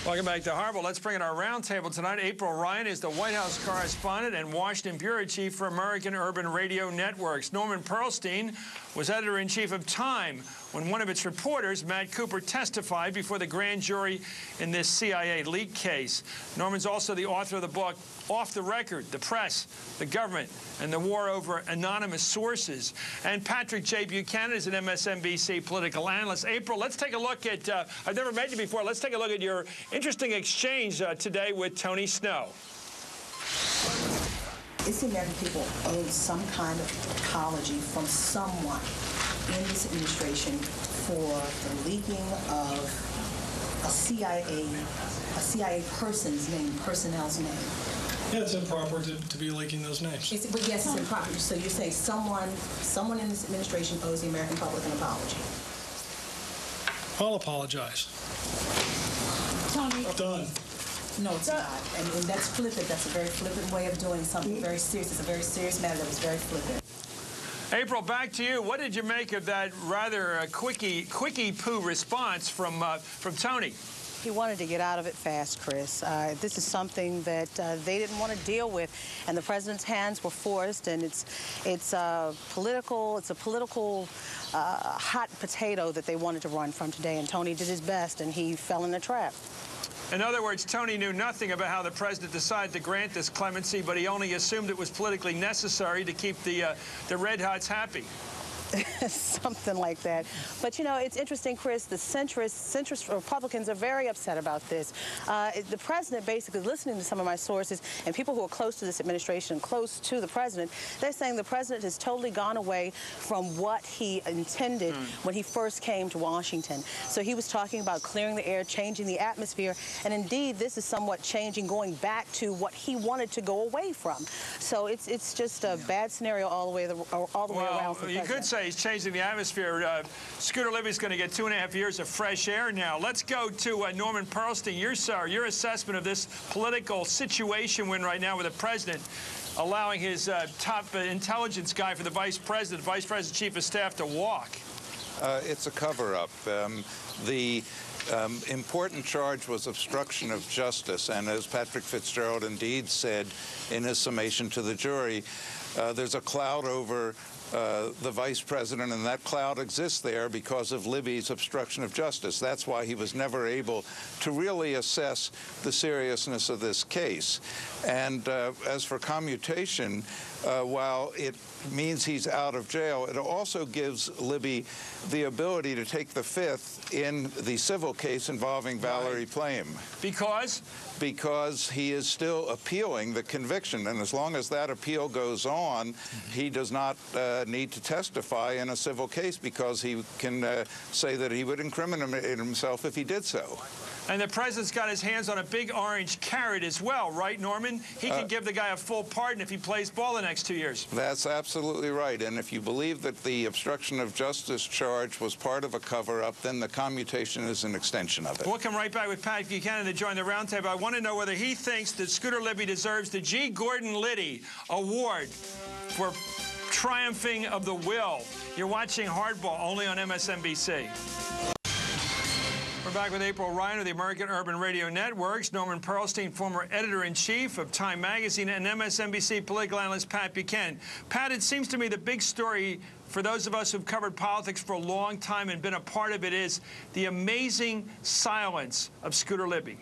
Welcome back to Hardball. Let's bring in our roundtable tonight. April Ryan is the White House correspondent and Washington bureau chief for American Urban Radio Networks. Norman Pearlstine was editor-in-chief of Time when one of its reporters, Matt Cooper, testified before the grand jury in this CIA leak case. Norman's also the author of the book, Off the Record, The Press, the Government, and the War Over Anonymous Sources. And Patrick J. Buchanan is an MSNBC political analyst. April, let's take a look at, I've never met you before, let's take a look at your interesting exchange today with Tony Snow. It's the American people owe some kind of apology from someone in this administration for the leaking of a CIA person's name, personnel's name. Yeah, it's improper to be leaking those names. But yes, it's improper. So you say someone in this administration owes the American public an apology. I'll apologize. Tony. Done. No, it's not. And that's flippant. That's a very flippant way of doing something very serious. It's a very serious matter that was very flippant. April, back to you. What did you make of that rather quickie-poo response from Tony? He wanted to get out of it fast, Chris. This is something that they didn't want to deal with, and the president's hands were forced. And it's a political hot potato that they wanted to run from today. And Tony did his best, and he fell in the trap. In other words, Tony knew nothing about how the president decided to grant this clemency, but he only assumed it was politically necessary to keep the Red Hots happy. Something like that. But, you know, it's interesting, Chris, the centrist Republicans are very upset about this. The president, basically, listening to some of my sources and people who are close to this administration, close to the president, they're saying the president has totally gone away from what he intended when he first came to Washington. So he was talking about clearing the air, changing the atmosphere, and indeed this is somewhat changing, going back to what he wanted to go away from. So it's just a bad scenario all the way around for the president. You could say he's changing the atmosphere. Scooter Libby's going to get 2.5 years of fresh air now. Let's go to Norman Pearlstine. Your assessment of this political situation we're in right now with the president allowing his top intelligence guy for the vice president, chief of staff, to walk. It's a cover-up. The important charge was obstruction of justice, and as Patrick Fitzgerald indeed said in his summation to the jury, there's a cloud over the vice president, and that cloud exists there because of Libby's obstruction of justice. That's why he was never able to really assess the seriousness of this case. And as for commutation, while it means he's out of jail, it also gives Libby the ability to take the fifth in the civil case involving Valerie Plame. Because? Because he is still appealing the conviction, and as long as that appeal goes on, he does not need to testify in a civil case because he can say that he would incriminate himself if he did so. And the president's got his hands on a big orange carrot as well, right, Norman? He can give the guy a full pardon if he plays ball the next 2 years. That's absolutely right. And if you believe that the obstruction of justice charge was part of a cover-up, then the commutation is an extension of it. We'll come right back with Pat Buchanan to join the roundtable. I want to know whether he thinks that Scooter Libby deserves the G. Gordon Liddy Award for triumphing of the will. You're watching Hardball only on MSNBC. We're back with April Ryan of the American Urban Radio Networks, Norman Pearlstine, former editor-in-chief of Time Magazine, and MSNBC political analyst Pat Buchanan. Pat, it seems to me the big story for those of us who've covered politics for a long time and been a part of it is the amazing silence of Scooter Libby.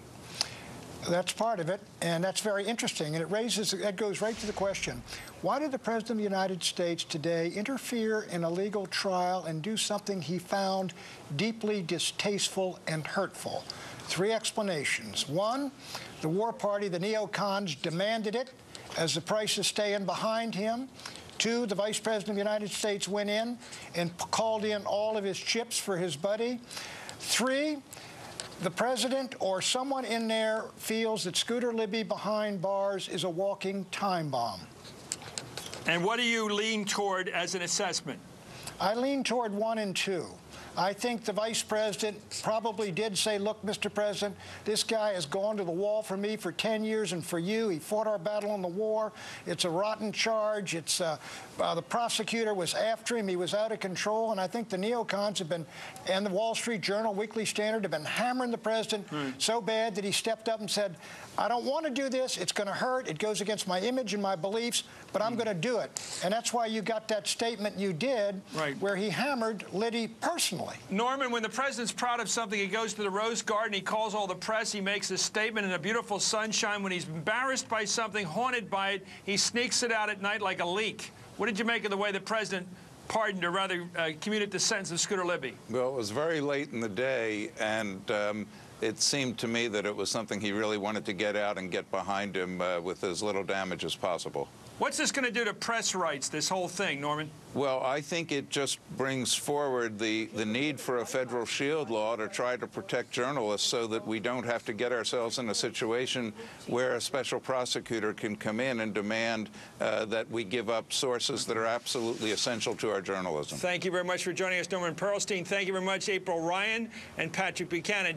That's part of it, and that's very interesting. And that goes right to the question, why did the President of the United States today interfere in a legal trial and do something he found deeply distasteful and hurtful? 3 explanations. 1, the war party, the neocons, demanded it as the price is staying behind him. 2, the Vice President of the United States went in and called in all of his chips for his buddy. 3, the president or someone in there feels that Scooter Libby behind bars is a walking time bomb. And what do you lean toward as an assessment? I lean toward 1 and 2. I think the vice president probably did say, look, Mr. President, this guy has gone to the wall for me for 10 years and for you. He fought our battle in the war. It's a rotten charge. It's the prosecutor was after him. He was out of control. And I think the neocons have been, and the Wall Street Journal, Weekly Standard, have been hammering the president so bad that he stepped up and said, I don't want to do this. It's going to hurt. It goes against my image and my beliefs, but I'm going to do it. And that's why you got that statement you did where he hammered Liddy personally. Norman, when the president's proud of something, he goes to the Rose Garden, he calls all the press, he makes a statement in a beautiful sunshine. When he's embarrassed by something, haunted by it, he sneaks it out at night like a leak. What did you make of the way the president pardoned, or rather commuted the sentence of Scooter Libby? Well, it was very late in the day, and it seemed to me that it was something he really wanted to get out and get behind him with as little damage as possible. What's this going to do to press rights, this whole thing, Norman? Well, I think it just brings forward the need for a federal shield law to try to protect journalists so that we don't have to get ourselves in a situation where a special prosecutor can come in and demand that we give up sources that are absolutely essential to our journalism. Thank you very much for joining us, Norman Pearlstine. Thank you very much, April Ryan and Patrick Buchanan.